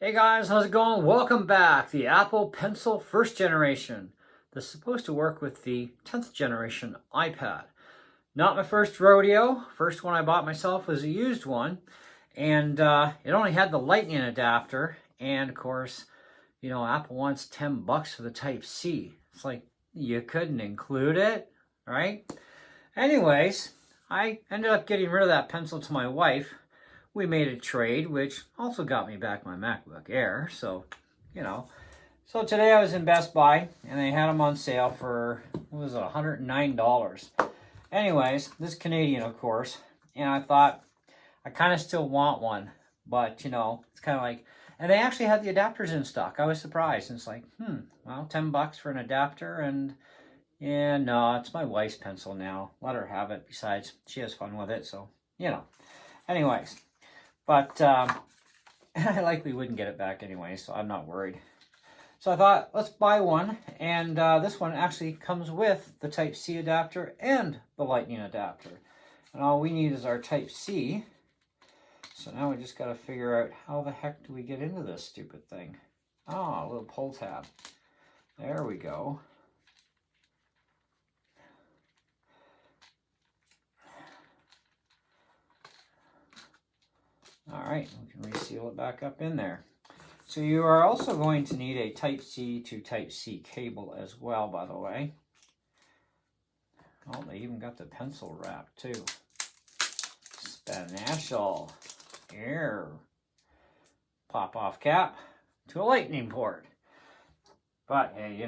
Hey guys, how's it going? Welcome back. The Apple Pencil first generation. This is supposed to work with the 10th generation iPad. Not my first rodeo. First one I bought myself was a used one. And it only had the lightning adapter. And of course, Apple wants $10 for the Type-C. It's like, you couldn't include it, right? Anyways, I ended up getting rid of that pencil to my wife. We made a trade, which also got me back my MacBook Air. So, So today I was in Best Buy, and they had them on sale for, what was it, $109. Anyways, this is Canadian, of course. And I thought, I kind of still want one. But, it's kind of like, and they actually had the adapters in stock. I was surprised. And it's like, well, $10 for an adapter. And, yeah, no, it's my wife's pencil now. Let her have it. Besides, she has fun with it. So, Anyways. But I likely wouldn't get it back anyway, so I'm not worried. So I thought, let's buy one. And this one actually comes with the Type-C adapter and the Lightning adapter. And all we need is our Type-C. So now we just got to figure out how the heck do we get into this stupid thing. Oh, a little pull tab. There we go. All right, we can reseal it back up in there. So you are also going to need a Type-C to Type-C cable as well, by the way. Oh, they even got the pencil wrap too. Special. Here. Pop off cap to a lightning port. But hey,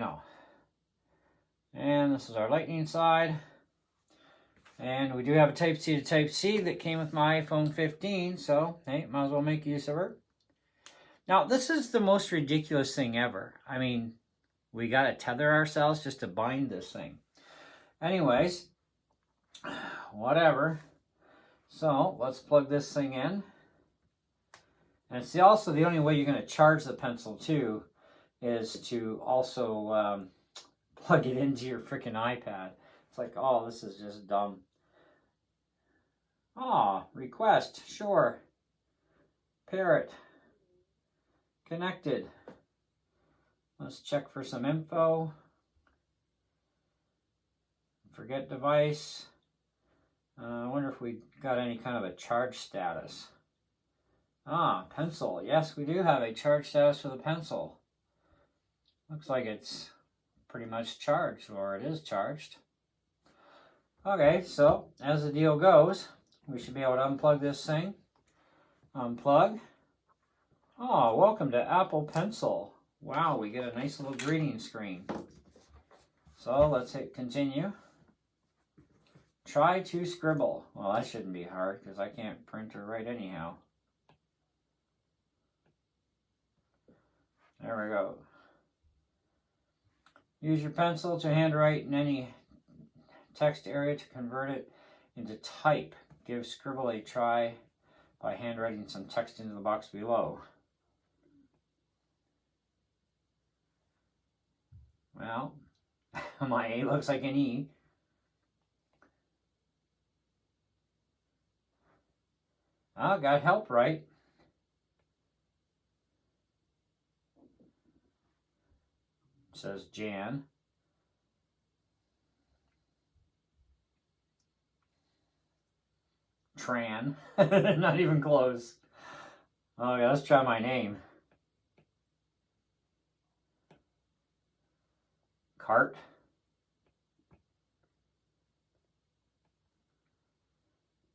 And this is our lightning side. And we do have a Type-C to Type-C that came with my iPhone 15, so, hey, might as well make use of her. Now, this is the most ridiculous thing ever. I mean, we got to tether ourselves just to bind this thing. Anyways, whatever. So, let's plug this thing in. And it's also the only way you're going to charge the pencil, too, is to also plug it into your freaking iPad. It's like, oh, this is just dumb. Ah, request, sure. Parrot. Connected. Let's check for some info. Forget device. I wonder if we got any kind of a charge status. Ah, pencil. Yes, we do have a charge status for the pencil. Looks like it's pretty much charged, or it is charged. Okay, so as the deal goes, we should be able to unplug this thing. Unplug. Oh, welcome to Apple Pencil. Wow, we get a nice little greeting screen. So let's hit continue. Try to scribble. Well, that shouldn't be hard because I can't print or write anyhow. There we go. Use your pencil to handwrite in any text area to convert it into type. Give scribble a try by handwriting some text into the box below. Well, my A looks like an E. Oh, got help right. It says Jan. Tran. Not even close. Okay, let's try my name. Cart.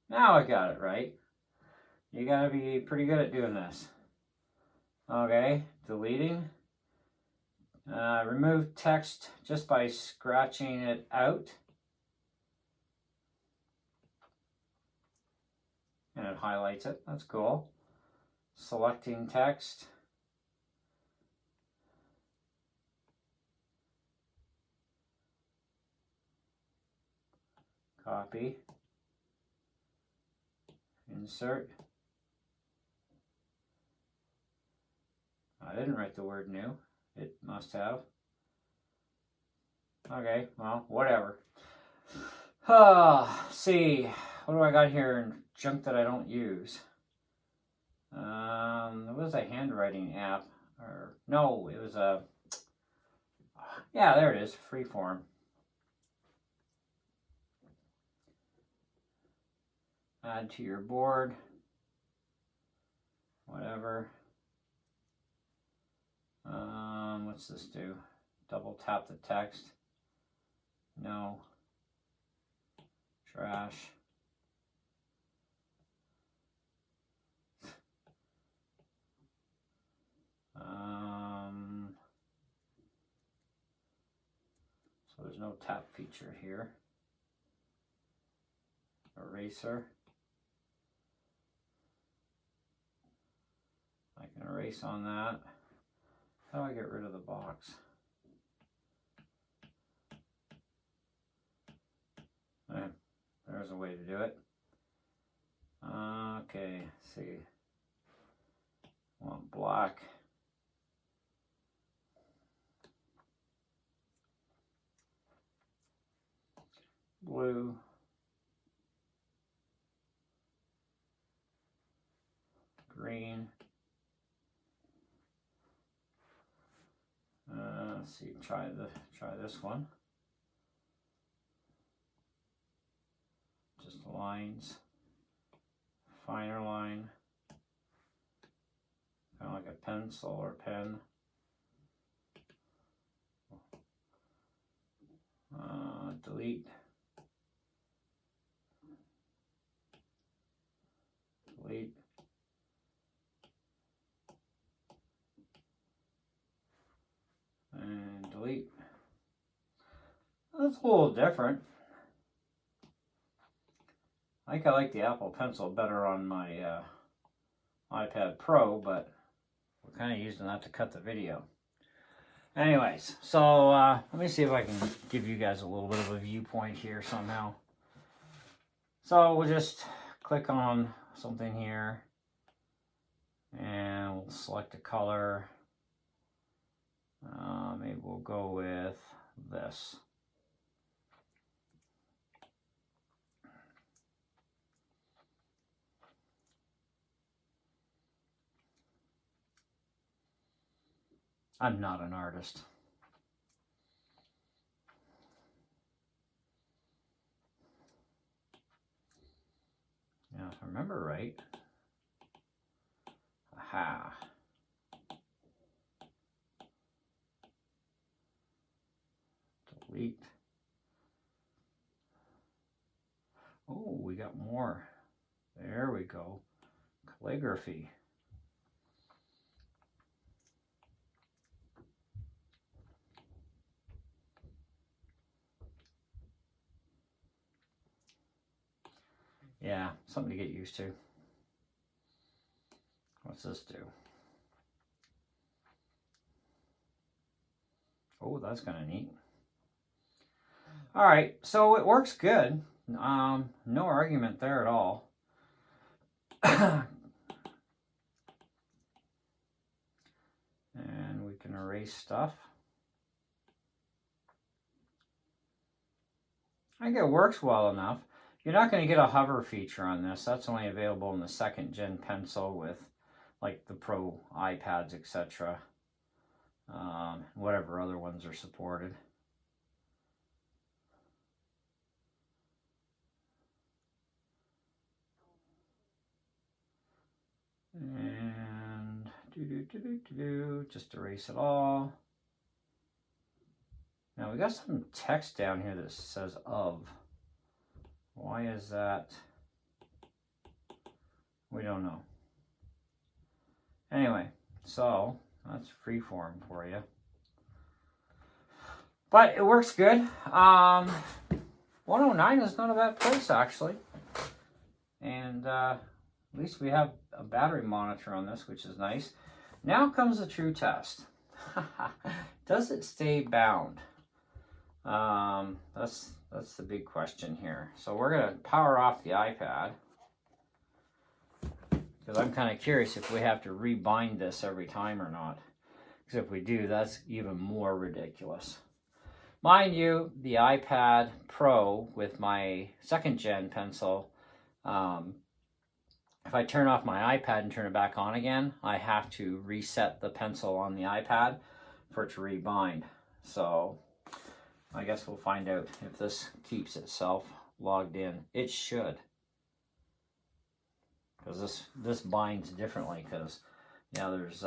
Now I got it right. You gotta be pretty good at doing this. Okay, deleting. Remove text just by scratching it out. And it highlights it. That's cool. Selecting text. Copy. Insert. I didn't write the word new. It must have. Okay, well, whatever. See, what do I got here in junk that I don't use? It was a handwriting app, or no, it was a, yeah, there it is, Freeform. Add to your board, whatever. What's this do? Double tap the text. No. Trash. So there's no tap feature here. Eraser. I can erase on that. How do I get rid of the box? There's a way to do it. Okay, let's see. I want black. Blue. Green. Let's see, try this one. Just lines, finer line, kind of like a pencil or pen. Delete. Delete. And delete. That's a little different. I think I like the Apple Pencil better on my iPad Pro, but we're kind of using that to cut the video. Anyways, so let me see if I can give you guys a little bit of a viewpoint here somehow. So we'll just click on something here, and we'll select a color. Maybe we'll go with this. I'm not an artist. Now, if I remember right, aha. Delete. Oh, we got more. There we go. Calligraphy. Yeah, something to get used to. What's this do? Oh, that's kind of neat. All right, so it works good. No argument there at all. And we can erase stuff. I think it works well enough. You're not going to get a hover feature on this. That's only available in the 2nd gen pencil with like the Pro iPads, etc. Whatever other ones are supported. And just erase it all. Now we got some text down here that says of. Why is that? We don't know. Anyway, so that's Freeform for you. But it works good. 109 is not a bad price actually. And at least we have a battery monitor on this, which is nice. Now comes the true test. Does it stay bound? That's the big question here. So we're going to power off the iPad, because I'm kind of curious if we have to rebind this every time or not. Because if we do, that's even more ridiculous. Mind you, the iPad Pro with my 2nd gen pencil if I turn off my iPad and turn it back on again, I have to reset the pencil on the iPad for it to rebind. So I guess we'll find out if this keeps itself logged in. It should, because this binds differently, because yeah, there's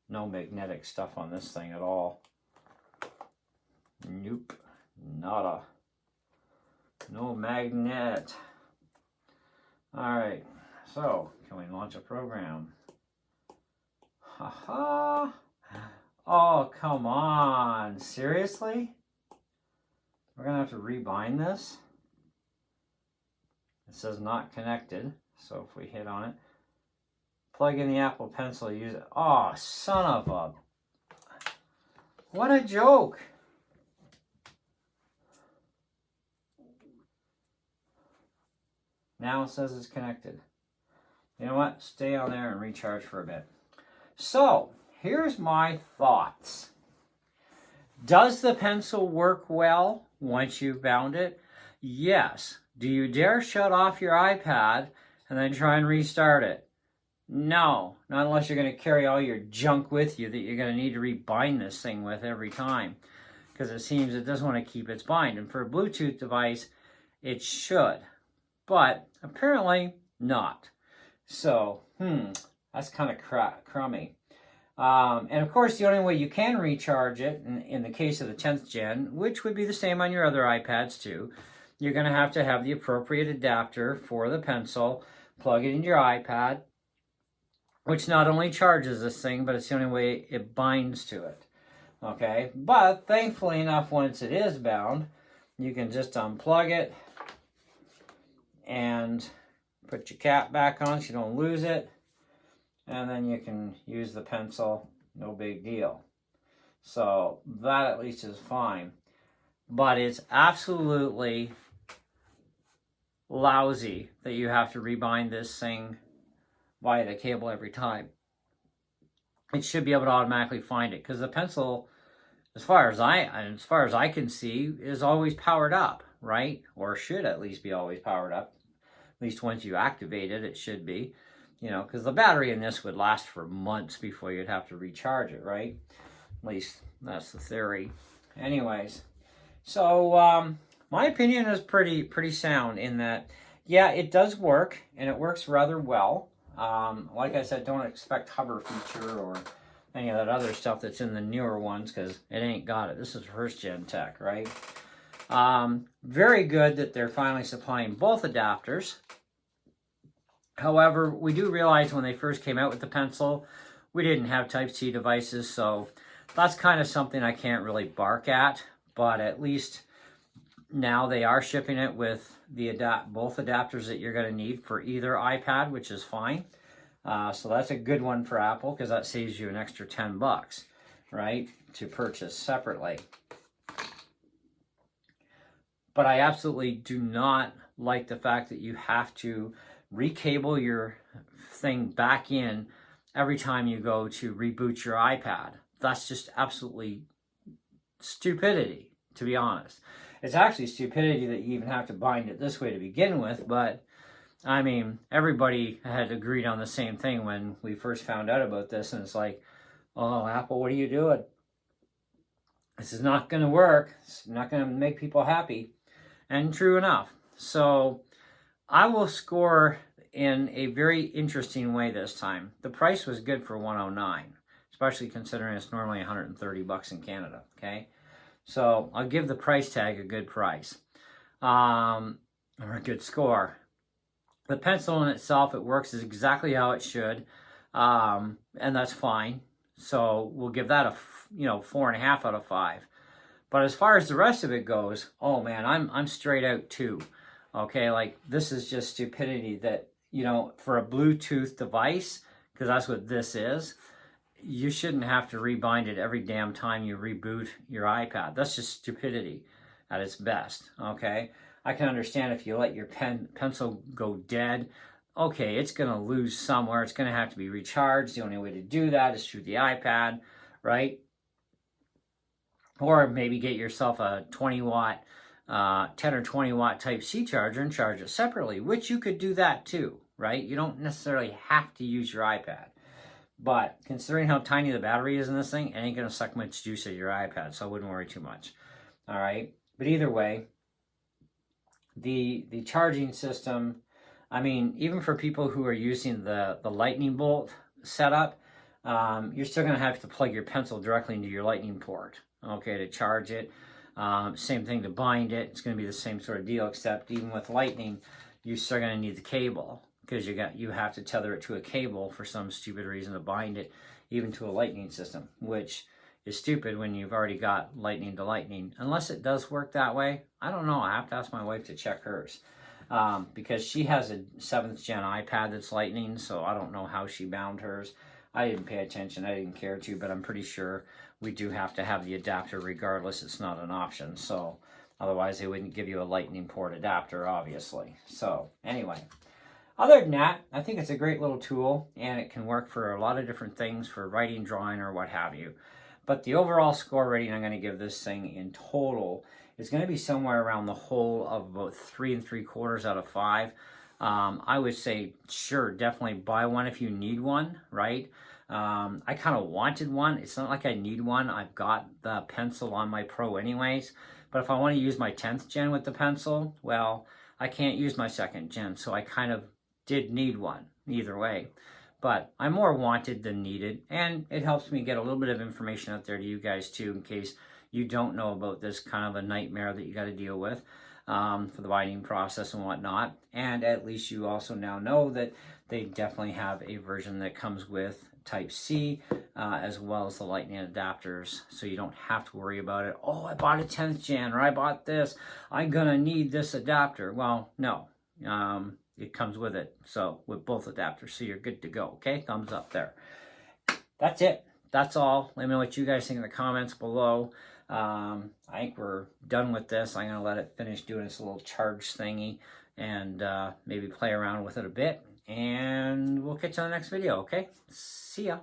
no magnetic stuff on this thing at all. Nope, nada. No magnet. Alright, so can we launch a program? Haha. Oh, come on. Seriously? We're going to have to rebind this. It says not connected. So if we hit on it, plug in the Apple Pencil, use it. Oh, son of a... What a joke. Now it says it's connected. You know what? Stay on there and recharge for a bit. So, here's my thoughts. Does the pencil work well once you've bound it? Yes. Do you dare shut off your iPad and then try and restart it? No. Not unless you're going to carry all your junk with you that you're going to need to rebind this thing with every time. Because it seems it doesn't want to keep its bind. And for a Bluetooth device, it should. But apparently not. So, that's kind of crummy. And of course, the only way you can recharge it, in the case of the 10th gen, which would be the same on your other iPads too, you're going to have the appropriate adapter for the pencil, plug it into your iPad, which not only charges this thing, but it's the only way it binds to it. Okay, but thankfully enough, once it is bound, you can just unplug it and put your cap back on so you don't lose it. And then you can use the pencil, no big deal. So that at least is fine. But it's absolutely lousy that you have to rebind this thing via the cable every time. It should be able to automatically find it, because the pencil, as far as I can see, is always powered up, right? Or should at least be always powered up. At least once you activate it, it should be. You know, because the battery in this would last for months before you'd have to recharge it, right? At least that's the theory. Anyways, so my opinion is pretty sound in that, yeah, it does work, and it works rather well. Like I said, don't expect hover feature or any of that other stuff that's in the newer ones, because it ain't got it. This is first gen tech, right? Very good that they're finally supplying both adapters. However, we do realize when they first came out with the pencil, we didn't have Type-C devices, so that's kind of something I can't really bark at, but at least now they are shipping it with the both adapters that you're going to need for either iPad, which is fine. So that's a good one for Apple, because that saves you an extra $10, right, to purchase separately. But I absolutely do not like the fact that you have to recable your thing back in every time you go to reboot your iPad. That's just absolutely stupidity, to be honest. It's actually stupidity that you even have to bind it this way to begin with, but I mean, everybody had agreed on the same thing when we first found out about this, and it's like, oh, Apple, what are you doing? This is not going to work. It's not going to make people happy. And true enough. So I will score in a very interesting way this time. The price was good for $109, especially considering it's normally $130 in Canada, okay? So I'll give the price tag a good price, or a good score. The pencil in itself, it works exactly how it should, and that's fine. So we'll give that a 4.5 out of 5. But as far as the rest of it goes, oh man, I'm straight out too. Okay, like this is just stupidity that, for a Bluetooth device, because that's what this is, you shouldn't have to rebind it every damn time you reboot your iPad. That's just stupidity at its best, okay? I can understand if you let your pencil go dead. Okay, it's going to lose somewhere. It's going to have to be recharged. The only way to do that is through the iPad, right? Or maybe get yourself a 20-watt 10 or 20 watt Type-C charger and charge it separately, which you could do that too, right? You don't necessarily have to use your iPad. But considering how tiny the battery is in this thing, it ain't going to suck much juice out of your iPad, so I wouldn't worry too much. All right? But either way, the charging system, I mean, even for people who are using the lightning bolt setup, you're still going to have to plug your pencil directly into your lightning port, okay, to charge it. Same thing to bind it. It's going to be the same sort of deal, except even with lightning, you're still going to need the cable, because you have to tether it to a cable for some stupid reason to bind it even to a lightning system, which is stupid when you've already got lightning to lightning, unless it does work that way. I don't know. I have to ask my wife to check hers, because she has a 7th gen iPad that's lightning, so I don't know how she bound hers. I didn't pay attention. I didn't care to, but I'm pretty sure we do have to have the adapter regardless. It's not an option, so otherwise they wouldn't give you a lightning port adapter, obviously. So anyway, other than that, I think it's a great little tool, and it can work for a lot of different things, for writing, drawing, or what have you. But the overall score rating I'm going to give this thing in total is going to be somewhere around the whole of about 3 3/4 out of 5. I would say, sure, definitely buy one if you need one, right? I kind of wanted one. It's not like I need one. I've got the pencil on my Pro anyways. But if I want to use my 10th gen with the pencil, well, I can't use my 2nd gen, so I kind of did need one either way. But I more wanted than needed, and it helps me get a little bit of information out there to you guys too, in case you don't know about this kind of a nightmare that you got to deal with for the binding process and whatnot. And at least you also now know that they definitely have a version that comes with Type-C as well as the lightning adapters, so you don't have to worry about it. Oh, I bought a 10th gen, or I bought this, I'm gonna need this adapter. Well, no, it comes with it, so with both adapters, so you're good to go. Okay, thumbs up there. That's it. That's all. Let me know what you guys think in the comments below. I think we're done with this. I'm gonna let it finish doing its little charge thingy, and maybe play around with it a bit, and we'll catch you on the next video. Okay, see ya.